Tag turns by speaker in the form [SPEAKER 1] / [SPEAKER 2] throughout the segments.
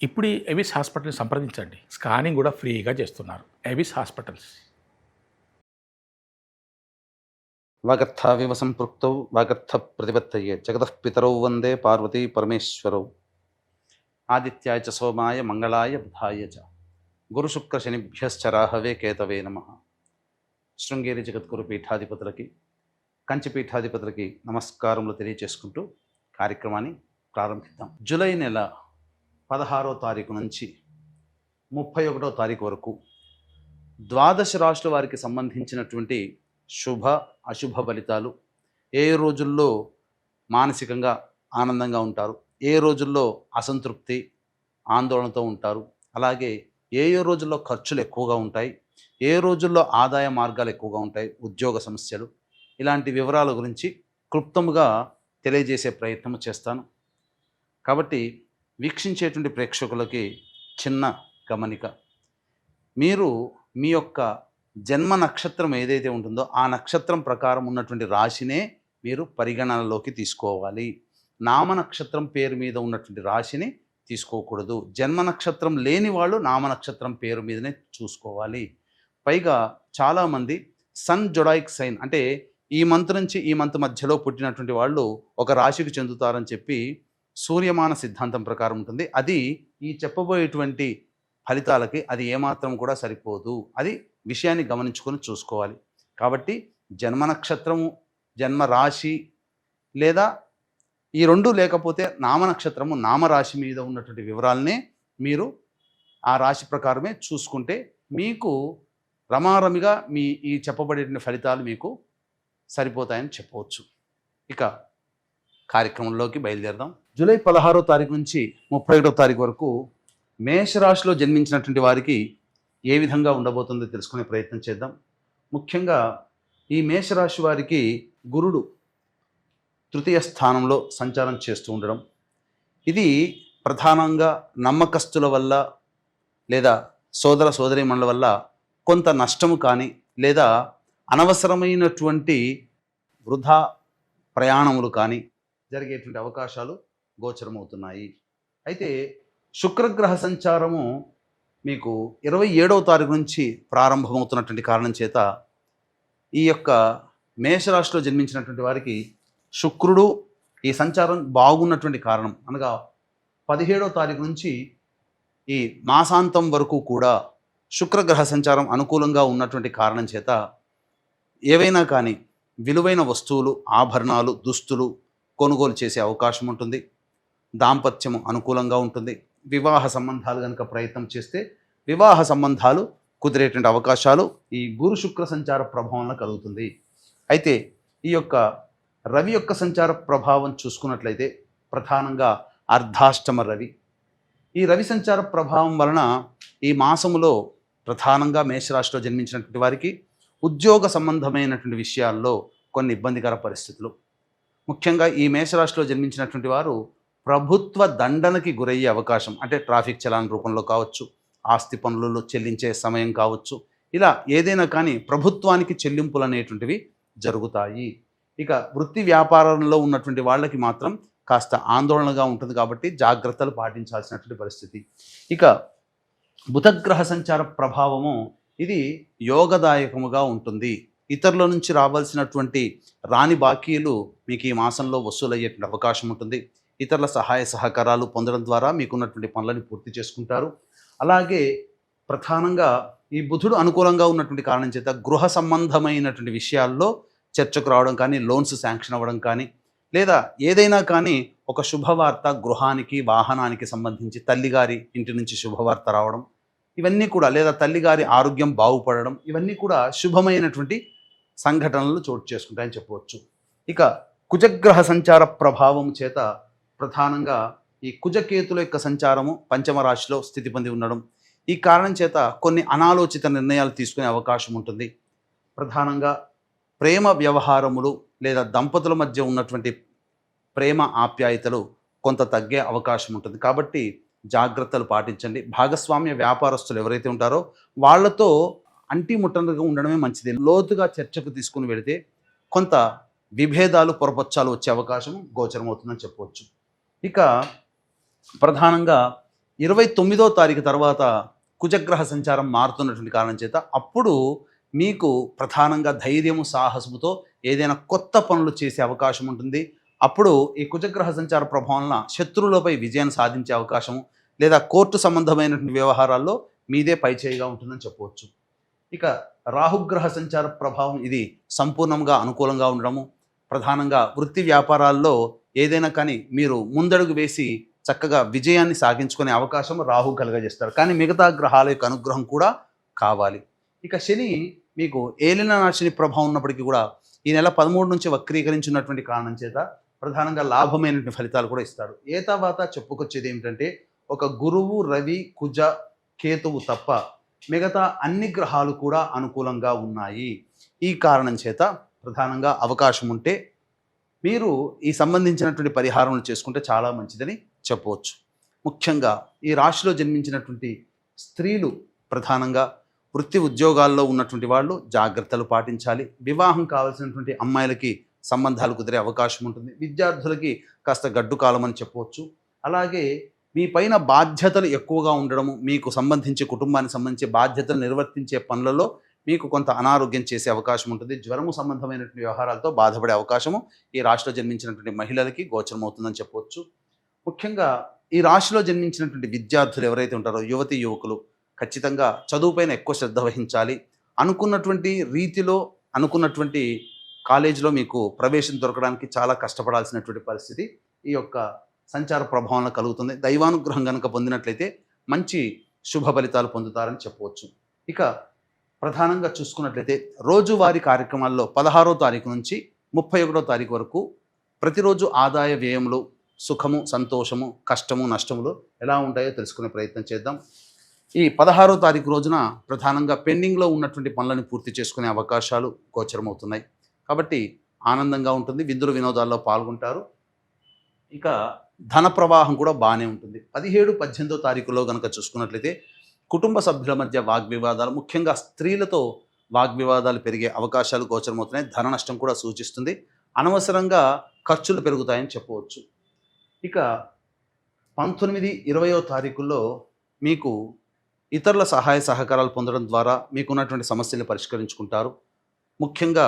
[SPEAKER 1] ఇప్పుడు ఈ ఎవిస్ హాస్పిటల్ని సంప్రదించండి. స్కానింగ్ కూడా ఫ్రీగా చేస్తున్నారు. Avis hospitals.
[SPEAKER 2] వాగర్థావివ సంపృక్తౌ వాగర్థ ప్రతిపత్తయే జగతః పితరౌ వందే పార్వతీ పరమేశ్వరౌ. ఆదిత్యాయ చ సోమాయ మంగళాయ బుధాయ చ గురుశుక్ర శనిభ్యశ్చ రాహవే కేతవే నమః. శృంగేరి జగద్గురు పీఠాధిపతులకి, కంచి పీఠాధిపతులకి నమస్కారములు తెలియచేసుకుంటూ కార్యక్రమాన్ని ప్రారంభిద్దాం. జూలై నెల 16వ తారీఖు నుంచి 31వ తారీఖు వరకు ద్వాదశ రాశుల వారికి సంబంధించినటువంటి శుభ అశుభ ఫలితాలు, ఏ రోజుల్లో మానసికంగా ఆనందంగా ఉంటారు, ఏ రోజుల్లో అసంతృప్తి ఆందోళనతో ఉంటారు, అలాగే ఏ రోజుల్లో ఖర్చులు ఎక్కువగా ఉంటాయి, ఏ రోజుల్లో ఆదాయ మార్గాలు ఎక్కువగా ఉంటాయి, ఉద్యోగ సమస్యలు, ఇలాంటి వివరాల గురించి క్లుప్తంగా తెలియజేసే ప్రయత్నం చేస్తాను. కాబట్టి వీక్షించేటువంటి ప్రేక్షకులకి చిన్న గమనిక, మీరు మీ యొక్క జన్మ నక్షత్రం ఏదైతే ఉంటుందో ఆ నక్షత్రం ప్రకారం ఉన్నటువంటి రాశినే మీరు పరిగణనలోకి తీసుకోవాలి. నామ నక్షత్రం పేరు మీద ఉన్నటువంటి రాశిని తీసుకోకూడదు. జన్మ నక్షత్రం లేని వాళ్ళు నామ నక్షత్రం పేరు మీదనే చూసుకోవాలి. పైగా చాలామంది సన్ జొడాయిక్ సైన్ అంటే ఈ మంత్ నుంచి ఈ మంత్ మధ్యలో పుట్టినటువంటి వాళ్ళు ఒక రాశికి చెందుతారని చెప్పి సూర్యమాన సిద్ధాంతం ప్రకారం ఉంటుంది. అది ఈ చెప్పబోయేటువంటి ఫలితాలకి అది ఏమాత్రం కూడా సరిపోదు. అది విషయాన్ని గమనించుకొని చూసుకోవాలి. కాబట్టి జన్మ నక్షత్రము, జన్మ రాశి లేదా ఈ రెండు లేకపోతే నామ నక్షత్రము, నామరాశి మీద ఉన్నటువంటి వివరాలనే మీరు ఆ రాశి ప్రకారమే చూసుకుంటే మీకు రమారమిగా మీ ఈ చెప్పబడే ఫలితాలు మీకు సరిపోతాయని చెప్పవచ్చు. ఇక కార్యక్రమంలోకి బయలుదేరదాం. జూలై 16వ తారీఖు నుంచి 31వ తారీఖు వరకు మేషరాశిలో జన్మించినటువంటి వారికి ఏ విధంగా ఉండబోతుందో తెలుసుకునే ప్రయత్నం చేద్దాం. ముఖ్యంగా ఈ మేషరాశి వారికి గురుడు తృతీయ స్థానంలో సంచారం చేస్తూ ఉండడం, ఇది ప్రధానంగా నమ్మకస్తుల వల్ల లేదా సోదర సోదరీమణుల వల్ల కొంత నష్టము కానీ లేదా అనవసరమైనటువంటి వృధా ప్రయాణములు కానీ జరిగేటువంటి అవకాశాలు గోచరమవుతున్నాయి. అయితే శుక్రగ్రహ సంచారము మీకు 27వ తారీఖు నుంచి ప్రారంభమవుతున్నటువంటి కారణం చేత ఈ యొక్క మేషరాశిలో జన్మించినటువంటి వారికి శుక్రుడు ఈ సంచారం బాగున్నటువంటి కారణం అనగా 17వ తారీఖు నుంచి ఈ మాసాంతం వరకు కూడా శుక్రగ్రహ సంచారం అనుకూలంగా ఉన్నటువంటి కారణం చేత ఏవైనా కానీ విలువైన వస్తువులు, ఆభరణాలు, దుస్తులు కొనుగోలు చేసే అవకాశం ఉంటుంది. దాంపత్యము అనుకూలంగా ఉంటుంది. వివాహ సంబంధాలు కనుక ప్రయత్నం చేస్తే వివాహ సంబంధాలు కుదిరేటువంటి అవకాశాలు ఈ గురు శుక్ర సంచార ప్రభావంలో కలుగుతుంది. అయితే ఈ యొక్క రవి యొక్క సంచార ప్రభావం చూసుకున్నట్లయితే ప్రధానంగా అర్ధాష్టమ రవి. ఈ రవి సంచార ప్రభావం వలన ఈ మాసములో ప్రధానంగా మేషరాశిలో జన్మించినటువంటి వారికి ఉద్యోగ సంబంధమైనటువంటి విషయాల్లో కొన్ని ఇబ్బందికర పరిస్థితులు, ముఖ్యంగా ఈ మేషరాశిలో జన్మించినటువంటి వారు ప్రభుత్వ దండనకి గురయ్యే అవకాశం, అంటే ట్రాఫిక్ చలాన్ రూపంలో కావచ్చు, ఆస్తి పన్నులలో చెల్లించే సమయం కావచ్చు, ఇలా ఏదైనా కానీ ప్రభుత్వానికి చెల్లింపులు అనేటువంటివి జరుగుతాయి. ఇక వృత్తి వ్యాపారంలో ఉన్నటువంటి వాళ్ళకి మాత్రం కాస్త ఆందోళనగా ఉంటుంది కాబట్టి జాగ్రత్తలు పాటించాల్సినటువంటి పరిస్థితి. ఇక బుధగ్రహ సంచార ప్రభావము ఇది యోగదాయకముగా ఉంటుంది. ఇతరుల నుంచి రావాల్సినటువంటి రాని బాకీలు మీకు ఈ మాసంలో వసూలయ్యేటువంటి అవకాశం ఉంటుంది. ఇతరుల సహాయ సహకారాలు పొందడం ద్వారా మీకున్నటువంటి పనులను పూర్తి చేసుకుంటారు. అలాగే ప్రధానంగా ఈ బుధుడు అనుకూలంగా ఉన్నటువంటి కారణం చేత గృహ సంబంధమైనటువంటి విషయాల్లో చర్చకు రావడం కానీ, లోన్స్ శాంక్షన్ అవ్వడం కానీ, లేదా ఏదైనా కానీ ఒక శుభవార్త గృహానికి, వాహనానికి సంబంధించి తల్లిగారి ఇంటి నుంచి శుభవార్త రావడం, ఇవన్నీ కూడా, లేదా తల్లిగారి ఆరోగ్యం బాగుపడడం, ఇవన్నీ కూడా శుభమైనటువంటి సంఘటనలు చోటు చేసుకుంటాయని చెప్పవచ్చు. ఇక కుజగ్రహ సంచార ప్రభావం చేత ప్రధానంగా ఈ కుజకేతుల యొక్క సంచారము పంచమ రాశిలో స్థితి పొంది ఉండడం, ఈ కారణం చేత కొన్ని అనాలోచిత నిర్ణయాలు తీసుకునే అవకాశం ఉంటుంది. ప్రధానంగా ప్రేమ వ్యవహారములు లేదా దంపతుల మధ్య ఉన్నటువంటి ప్రేమ ఆప్యాయతలు కొంత తగ్గే అవకాశం ఉంటుంది. కాబట్టి జాగ్రత్తలు పాటించండి. భాగస్వామ్య వ్యాపారస్తులు ఎవరైతే ఉంటారో వాళ్ళతో అంటిముట్టనగా ఉండడమే మంచిది. లోతుగా చర్చకు తీసుకుని వెళితే కొంత విభేదాలు, పొరపచ్చాలు వచ్చే అవకాశం గోచరమవుతుందని చెప్పవచ్చు. ఇక ప్రధానంగా 29వ తారీఖు తర్వాత కుజగ్రహ సంచారం మారుతున్నటువంటి కారణం చేత అప్పుడు మీకు ప్రధానంగా ధైర్యము సాహసముతో ఏదైనా కొత్త పనులు చేసే అవకాశం ఉంటుంది. అప్పుడు ఈ కుజగ్రహ సంచార ప్రభావం వలన శత్రువులపై విజయాన్ని సాధించే అవకాశము లేదా కోర్టు సంబంధమైనటువంటి వ్యవహారాల్లో మీదే పైచేయిగా ఉంటుందని చెప్పవచ్చు. ఇక రాహుగ్రహ సంచార ప్రభావం ఇది సంపూర్ణంగా అనుకూలంగా ఉండడము, ప్రధానంగా వృత్తి వ్యాపారాల్లో ఏదైనా కానీ మీరు ముందడుగు వేసి చక్కగా విజయాన్ని సాగించుకునే అవకాశం రాహు కలుగజేస్తారు. కానీ మిగతా గ్రహాల యొక్క అనుగ్రహం కూడా కావాలి. ఇక శని మీకు ఏలినాటి ప్రభావం ఉన్నప్పటికీ కూడా ఈ నెల 13 నుంచి వక్రీకరించినటువంటి కారణం చేత ప్రధానంగా లాభమైనటువంటి ఫలితాలు కూడా ఇస్తాడు. ఏ తర్వాత చెప్పుకొచ్చేది ఏమిటంటే ఒక గురువు, రవి, కుజ, కేతువు తప్ప మిగతా అన్ని గ్రహాలు కూడా అనుకూలంగా ఉన్నాయి. ఈ కారణం చేత ప్రధానంగా అవకాశం ఉంటే మీరు ఈ సంబంధించినటువంటి పరిహారములు చేసుకుంటే చాలా మంచిదని చెప్పవచ్చు. ముఖ్యంగా ఈ రాశిలో జన్మించినటువంటి స్త్రీలు ప్రధానంగా వృత్తి ఉద్యోగాల్లో ఉన్నటువంటి వాళ్ళు జాగ్రత్తలు పాటించాలి. వివాహం కావాల్సినటువంటి అమ్మాయిలకి సంబంధాలు కుదిరే అవకాశం ఉంటుంది. విద్యార్థులకి కాస్త గడ్డు కాలం అని చెప్పవచ్చు. అలాగే మీ పైన బాధ్యతలు ఎక్కువగా ఉండడము, మీకు సంబంధించి కుటుంబానికి సంబంధించి బాధ్యతలు నిర్వర్తించే పనులలో మీకు కొంత అనారోగ్యం చేసే అవకాశం ఉంటుంది. జ్వరము సంబంధమైనటువంటి వ్యవహారాలతో బాధపడే అవకాశము ఈ రాశిలో జన్మించినటువంటి మహిళలకి గోచరమవుతుందని చెప్పవచ్చు. ముఖ్యంగా ఈ రాశిలో జన్మించినటువంటి విద్యార్థులు ఎవరైతే ఉంటారో, యువతి యువకులు ఖచ్చితంగా చదువుపైన ఎక్కువ శ్రద్ధ వహించాలి. అనుకున్నటువంటి రీతిలో అనుకున్నటువంటి కాలేజీలో మీకు ప్రవేశం దొరకడానికి చాలా కష్టపడాల్సినటువంటి పరిస్థితి ఈ యొక్క సంచార ప్రభావంలో కలుగుతుంది. దైవానుగ్రహం కనుక పొందినట్లయితే మంచి శుభ ఫలితాలు పొందుతారని చెప్పవచ్చు. ఇక ప్రధానంగా చూసుకున్నట్లయితే రోజువారీ కార్యక్రమాల్లో 16వ తారీఖు నుంచి 31వ తారీఖు వరకు ప్రతిరోజు ఆదాయ వ్యయములు, సుఖము, సంతోషము, కష్టము, నష్టములు ఎలా ఉంటాయో తెలుసుకునే ప్రయత్నం చేద్దాం. ఈ 16వ తారీఖు రోజున ప్రధానంగా పెండింగ్లో ఉన్నటువంటి పనులను పూర్తి చేసుకునే అవకాశాలు గోచరమవుతున్నాయి. కాబట్టి ఆనందంగా ఉంటుంది. విందులు వినోదాల్లో పాల్గొంటారు. ఇక ధన ప్రవాహం కూడా బాగానే ఉంటుంది. 17, 18వ తారీఖులో కనుక చూసుకున్నట్లయితే కుటుంబ సభ్యుల మధ్య వాగ్వివాదాలు, ముఖ్యంగా స్త్రీలతో వాగ్వివాదాలు పెరిగే అవకాశాలు గోచరమవుతున్నాయి. ధన నష్టం కూడా సూచిస్తుంది. అనవసరంగా ఖర్చులు పెరుగుతాయని చెప్పవచ్చు. ఇక 19, 20వ తారీఖుల్లో మీకు ఇతరుల సహాయ సహకారాలు పొందడం ద్వారా మీకున్నటువంటి సమస్యలు పరిష్కరించుకుంటారు. ముఖ్యంగా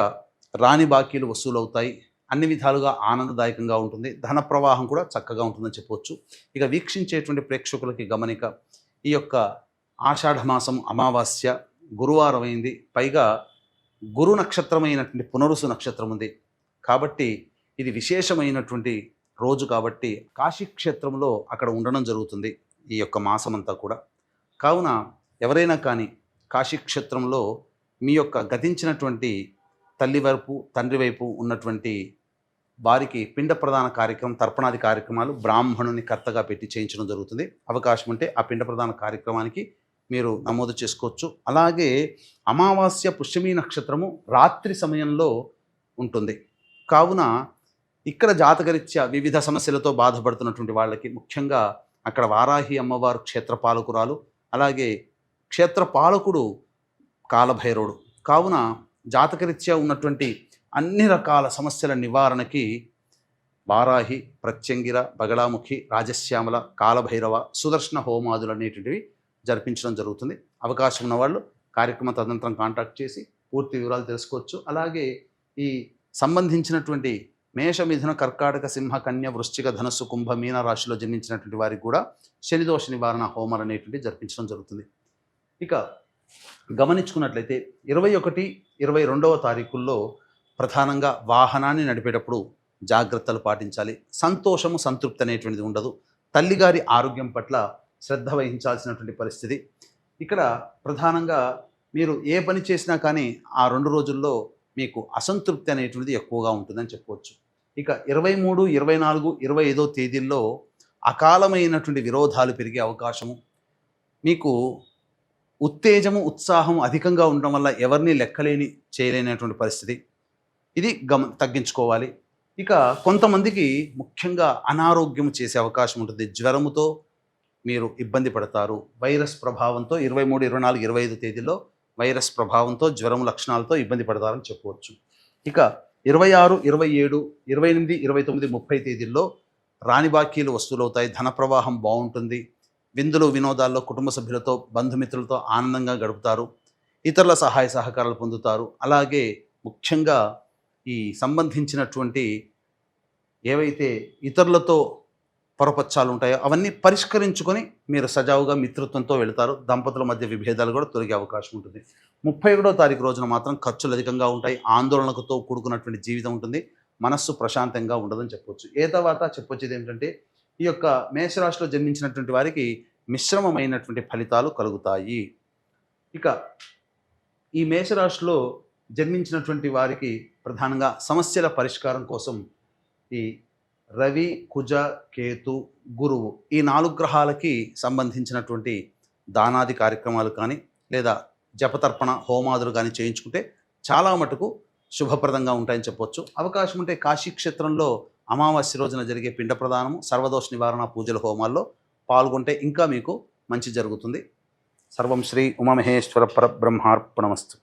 [SPEAKER 2] రాని బాకీలు వసూలవుతాయి. అన్ని విధాలుగా ఆనందదాయకంగా ఉంటుంది. ధన ప్రవాహం కూడా చక్కగా ఉంటుందని చెప్పవచ్చు. ఇక వీక్షించేటువంటి ప్రేక్షకులకి గమనిక, ఈ యొక్క ఆషాఢమాసం అమావాస్య గురువారం అయింది. పైగా గురు నక్షత్రమైనటువంటి పునరుసు నక్షత్రం ఉంది. కాబట్టి ఇది విశేషమైనటువంటి రోజు కాబట్టి కాశీక్షేత్రంలో అక్కడ ఉండడం జరుగుతుంది ఈ యొక్క మాసమంతా కూడా. కావున ఎవరైనా కానీ కాశీక్షేత్రంలో మీ యొక్క గతించినటువంటి తల్లి వైపు, తండ్రి వైపు ఉన్నటువంటి వారికి పిండ ప్రదాన కార్యక్రమం, తర్పణాది కార్యక్రమాలు బ్రాహ్మణుని కర్తగా పెట్టి చేయించడం జరుగుతుంది. అవకాశం ఉంటే ఆ పిండ ప్రదాన కార్యక్రమానికి మీరు నమోదు చేసుకోవచ్చు. అలాగే అమావాస్య పుష్యమీ నక్షత్రము రాత్రి సమయంలో ఉంటుంది. కావున ఇక్కడ జాతకరీత్యా వివిధ సమస్యలతో బాధపడుతున్నటువంటి వాళ్ళకి, ముఖ్యంగా అక్కడ వారాహి అమ్మవారు క్షేత్రపాలకురాలు, అలాగే క్షేత్రపాలకుడు కాలభైరవుడు. కావున జాతకరీత్యా ఉన్నటువంటి అన్ని రకాల సమస్యల నివారణకి వారాహి, ప్రత్యంగిర, బగళాముఖి, రాజశ్యామల, కాలభైరవ, సుదర్శన హోమాదులు అనేటువంటివి జరిపించడం జరుగుతుంది. అవకాశం ఉన్నవాళ్ళు కార్యక్రమ తదనంతరం కాంటాక్ట్ చేసి పూర్తి వివరాలు తెలుసుకోవచ్చు. అలాగే ఈ సంబంధించినటువంటి మేష, మిథున, కర్కాటక, సింహ, కన్య, వృశ్చిక, ధనస్సు, కుంభ, మీన రాశిలో జన్మించినటువంటి వారికి కూడా శనిదోష నివారణ హోమాలు అనేటువంటి జరిపించడం జరుగుతుంది. ఇక గమనించుకున్నట్లయితే 21, 22వ తారీఖుల్లో ప్రధానంగా వాహనాన్ని నడిపేటప్పుడు జాగ్రత్తలు పాటించాలి. సంతోషము, సంతృప్తి అనేటువంటిది ఉండదు. తల్లిగారి ఆరోగ్యం పట్ల శ్రద్ధ వహించాల్సినటువంటి పరిస్థితి. ఇక్కడ ప్రధానంగా మీరు ఏ పని చేసినా కానీ ఆ 2 రోజుల్లో మీకు అసంతృప్తి అనేటువంటిది ఎక్కువగా ఉంటుందని చెప్పవచ్చు. ఇక 23, 24, 25వ తేదీల్లో అకాలమైనటువంటి విరోధాలు పెరిగే అవకాశము, మీకు ఉత్తేజము, ఉత్సాహం అధికంగా ఉండడం వల్ల ఎవరిని లెక్కలేని చేయలేనటువంటి పరిస్థితి, ఇది తగ్గించుకోవాలి. ఇక కొంతమందికి ముఖ్యంగా అనారోగ్యం చేసే అవకాశం ఉంటుంది. జ్వరముతో మీరు ఇబ్బంది పడతారు. వైరస్ ప్రభావంతో 23, 24, 25 తేదీల్లో వైరస్ ప్రభావంతో జ్వరం లక్షణాలతో ఇబ్బంది పడతారని చెప్పవచ్చు. ఇక 26, 27, 28, 29, 30 తేదీల్లో రాని బాకీలు వసూలవుతాయి. ధన ప్రవాహం బాగుంటుంది. విందులు వినోదాల్లో కుటుంబ సభ్యులతో బంధుమిత్రులతో ఆనందంగా గడుపుతారు. ఇతరుల సహాయ సహకారాలు పొందుతారు. అలాగే ముఖ్యంగా ఈ సంబంధించినటువంటి ఏవైతే ఇతరులతో పొరపచ్చాలు ఉంటాయో అవన్నీ పరిష్కరించుకొని మీరు సజావుగా మిత్రత్వంతో వెళతారు. దంపతుల మధ్య విభేదాలు కూడా తొలగే అవకాశం ఉంటుంది. 31వ తారీఖు రోజున మాత్రం ఖర్చులు అధికంగా ఉంటాయి. ఆందోళనలతో కూడుకున్నటువంటి జీవితం ఉంటుంది. మనస్సు ప్రశాంతంగా ఉండదని చెప్పొచ్చు. తర్వాత చెప్పొచ్చేది ఏమిటంటే ఈ యొక్క మేషరాశిలో జన్మించినటువంటి వారికి మిశ్రమమైనటువంటి ఫలితాలు కలుగుతాయి. ఇక ఈ మేషరాశిలో జన్మించినటువంటి వారికి ప్రధానంగా సమస్యల పరిష్కారం కోసం ఈ రవి, కుజ, కేతు, గురువు ఈ 4 గ్రహాలకి సంబంధించినటువంటి దానాది కార్యక్రమాలు కానీ లేదా జపతర్పణ హోమాదులు కానీ చేయించుకుంటే చాలా మటుకు శుభప్రదంగా ఉంటాయని చెప్పొచ్చు. అవకాశం ఉంటే కాశీక్షేత్రంలో అమావాస్య రోజున జరిగే పిండ ప్రదానము, సర్వదోష నివారణ పూజల హోమాల్లో పాల్గొంటే ఇంకా మీకు మంచి జరుగుతుంది. సర్వం శ్రీ ఉమామహేశ్వర పరబ్రహ్మార్పణమస్తు.